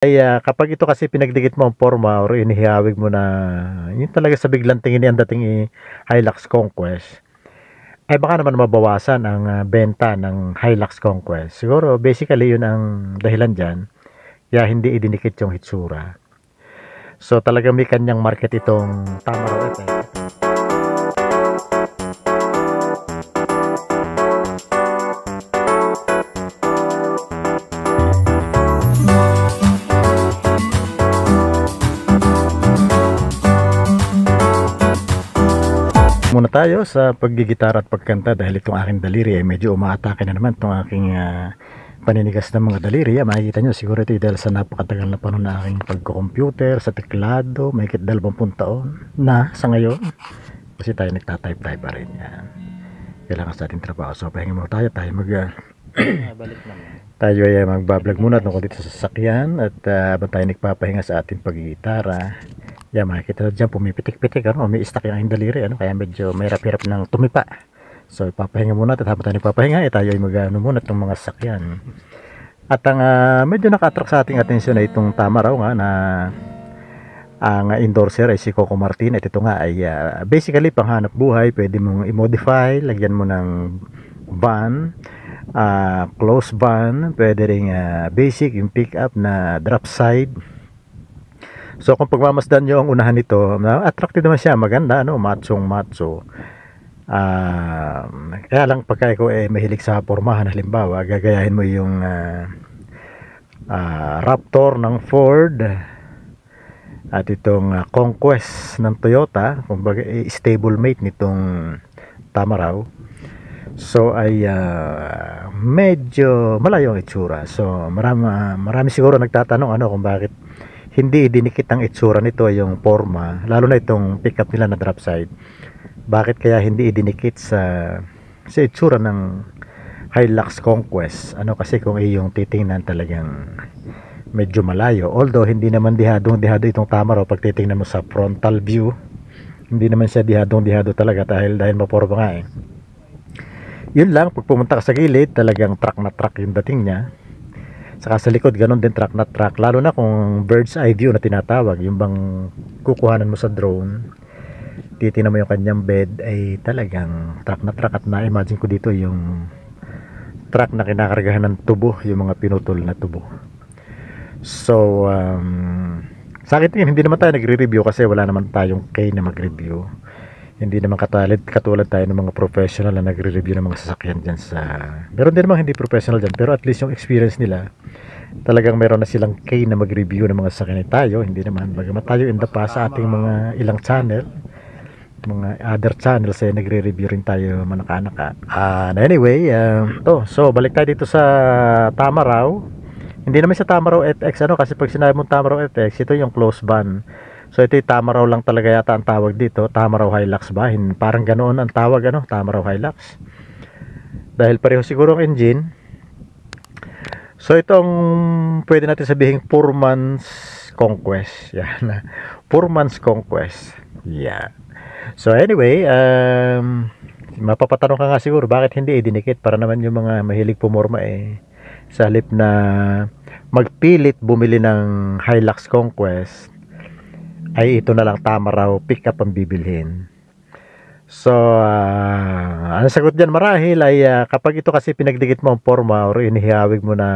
Kapag ito kasi pinagdikit mo ang forma or inihawig mo na yun talaga sa biglang tingin ang dating Hilux Conquest, ay baka naman mabawasan ang benta ng Hilux Conquest. Siguro basically yun ang dahilan diyan kaya hindi idinikit yung hitsura. So talagang may kanyang market itong Tamaraw Effect. Muna tayo sa paggigitara at pagkanta dahil itong aking daliri ay medyo umaatake na naman itong aking paninigas ng mga daliri. Makikita nyo siguro ito dahil sa napakatagal na panahon na aking pagko-computer sa teklado, may 20 taon na sa ngayon kasi tayo nagtatype-type pa rin yan. Kailangan sa ating trabaho, so pahinga muna tayo balik naman. Tayo ay magbablog muna tungkol dito sa sasakyan at habang tayo nagpapahinga sa ating paggigitara. Yan, makikita nyo dyan, pumipitik-pitik, may stuck yung daliri, kaya medyo may hirap-hirap ng tumipa. So, ipapahinga muna at habang tayo nagpapahinga, tayo ay mag-ano muna itong mga sasakyan. At ang medyo naka-attract sa ating atensyon ay itong Tamaraw nga na ang endorser ay si Coco Martin. At ito nga ay basically panghanap buhay, pwede mong i-modify, lagyan mo ng van, close van, pwede ring basic, yung pick-up na drop side. So kung pagmamasdan nyo ang unahan nito, attractive naman siya, maganda, matsong matso. Kaya lang pagka ikaw mahilig sa pormahan, halimbawa, gagayahin mo yung Raptor ng Ford at itong Conquest ng Toyota, kumbaga stablemate nitong Tamaraw. So ay medyo malayo ang itsura. So marami siguro nagtatanong kung bakit hindi dinikit ang itsura nito yung forma, lalo na itong pickup nila na drop side. Bakit kaya hindi idinikit sa itsura ng Hilux Conquest? Kasi kung iyong titingnan talagang medyo malayo, although hindi naman dihado itong Tamaraw pag titingnan mo sa frontal view, hindi naman siya dihado talaga dahil maporma nga yun lang, pag pumunta ka sa gilid talagang truck na truck yung dating niya. Saka sa likod ganun din, truck na truck, lalo na kung bird's eye view na tinatawag, yung bang kukuhanan mo sa drone, titingnan mo yung kanyang bed ay talagang truck na truck. At na-imagine ko dito yung truck na kinakargahan ng tubo, yung mga pinutol na tubo. So sa akin tingin, hindi naman tayo nagre-review kasi wala naman tayong kay na mag-review. Hindi naman katulad tayo ng mga professional na nagre-review ng mga sasakyan dyan sa... Meron din namang hindi professional dyan, pero at least yung experience nila, talagang meron na silang kay na mag-review ng mga sasakyan. Tayo, hindi naman. Bagamat tayo in the past sa ating mga ilang channel, mga other channels ay nagre-review rin tayo manaka-naka. Anyway, so balik tayo dito sa Tamaraw. Hindi naman sa Tamaraw FX, kasi pag sinabi mong Tamaraw FX, ito yung close van. So ito yung Tamaraw lang talaga yata ang tawag dito, Tamaraw Hilux ba? Parang ganoon ang tawag, Tamaraw Hilux. Dahil pareho siguro ang engine. So itong pwede natin sabihin 4 months Conquest. Yan. 4 months Conquest. Yeah. So anyway, mapapatanong ka nga siguro bakit hindi idinikit, para naman yung mga mahilig pumorma sa halip na magpilit bumili ng Hilux Conquest, ay ito na lang Tamaraw pick up ang bibilhin. So ang sagot dyan marahil ay kapag ito kasi pinagdikit mo ang forma or inihawig mo na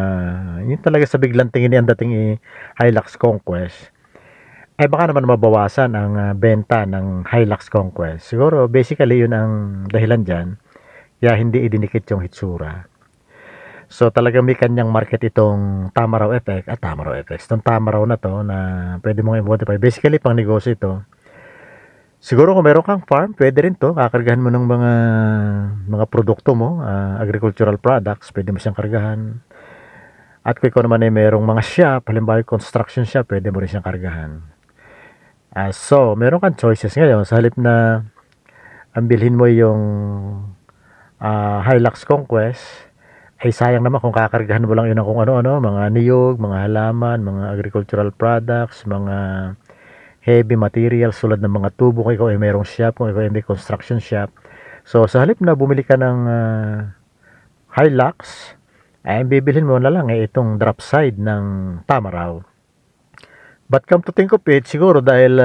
yun talaga sa biglang tingin ang dating Hilux Conquest, ay baka naman mabawasan ang benta ng Hilux Conquest. Siguro basically yun ang dahilan dyan kaya hindi idinikit yung hitsura. So talagang may kanyang market itong Tamaraw Effect at Tamaraw FX. Itong Tamaraw na to na pwede mong i-modify. Basically pang negosyo ito. Siguro kung meron kang farm, pwede rin to. Kakargahan mo ng mga produkto mo, agricultural products, pwede mo siyang kargahan. At kung ikaw naman ay merong mga shop, halimbawa construction shop, pwede mo rin siyang kargahan. So meron kang choices ngayon. Sa halip na ang bilhin mo yung Hilux Conquest, ay sayang naman kung kakargahan mo lang yun ng kung ano-ano, mga niyog, mga halaman, mga agricultural products, mga heavy materials tulad ng mga tubo kung ikaw ay mayroong shop, kung ikaw ay may construction shop. So sa halip na bumili ka ng Hilux, ay bibilhin mo na lang itong drop side ng Tamaraw. But come to think of it, siguro dahil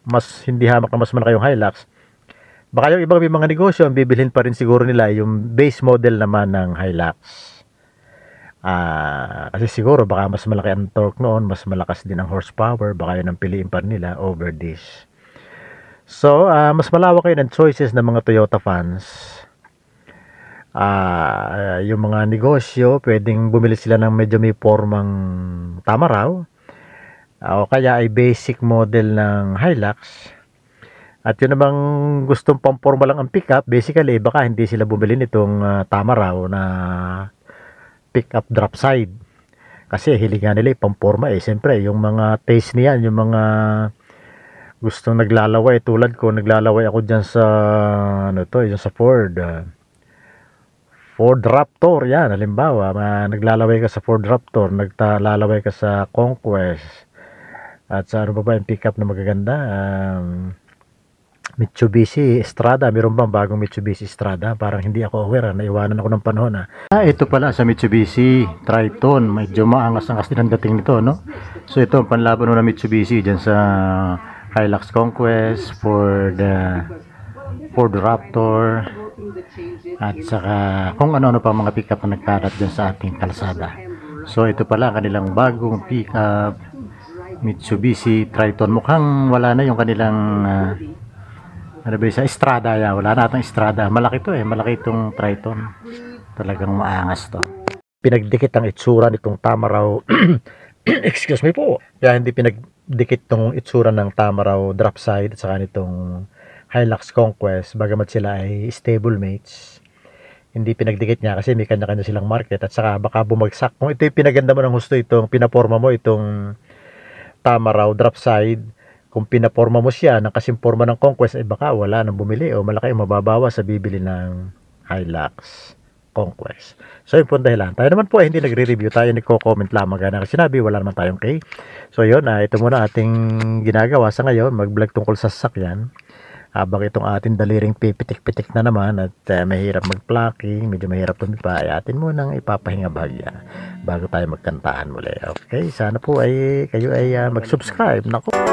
mas hindi hamak na mas malaki yung Hilux, baka yung ibang may mga negosyo, ang bibilhin pa rin siguro nila yung base model naman ng Hilux. Kasi siguro baka mas malaki ang torque noon, mas malakas din ang horsepower, baka yun ang piliin pa rin nila over this. So, mas malawak kayo ng choices ng mga Toyota fans. Yung mga negosyo, pwedeng bumili sila ng medyo may formang tama raw, o kaya ay basic model ng Hilux. At yun namang gustong pamporma lang ang pickup, basically baka hindi sila bumili nitong tama raw na pickup drop side. Kasi hilingan nila pamporma siyempre yung mga taste niyan, yung mga gustong naglalaway tulad ko, naglalaway ako diyan sa yung sa Ford Raptor yan, halimbawa, naglalaway ka sa Ford Raptor, naglalaway ka sa Conquest, at sa ano ba yung pickup na magaganda, Mitsubishi Strada. Meron bang bagong Mitsubishi Strada? Parang hindi ako aware, naiwanan ako ng panahon. Ito pala sa Mitsubishi Triton, medyo maangas-angas din ang dating nito, no? So ito ang panlaban ng Mitsubishi dyan sa Hilux Conquest, Ford Raptor, at saka kung ano-ano pa mga pickup na nagkalat dyan sa ating kalsada. So ito pala kanilang bagong pickup, Mitsubishi Triton. Mukhang wala na yung kanilang ano ba sa Strada yan. Wala na itong Strada. Malaki to malaki itong Triton. Talagang maangas to. Pinagdikit ang itsura nitong Tamaraw excuse me po. Kaya hindi pinagdikit tong itsura ng Tamaraw drop side at saka nitong Hilux Conquest, bagamat sila ay stable mates. Hindi pinagdikit niya kasi may kanya-kanya silang market, at saka baka bumagsak. Kung ito yung pinaganda mo ng gusto, itong pinaporma mo, itong Tamaraw drop side, kung pinaporma mo siya ng kasing forma ng Conquest, baka wala nang bumili o malaki mababawa sa bibili ng Hilux Conquest. So yun po ang dahilan. Tayo naman po ay hindi nagre-review, tayo nagko-comment lamang gana kasi sinabi wala naman tayong kay. So yun, ito muna ating ginagawa sa ngayon, mag-vlog tungkol sa sasakyan. Habang itong ating daliring pipitik-pitik na naman at mahirap mag-plucking, medyo mahirap tumipa, ay atin munang ipapahinga bahagya bago tayo magkantaan muli. Okay, sana po ay kayo ay mag-subscribe. Naku!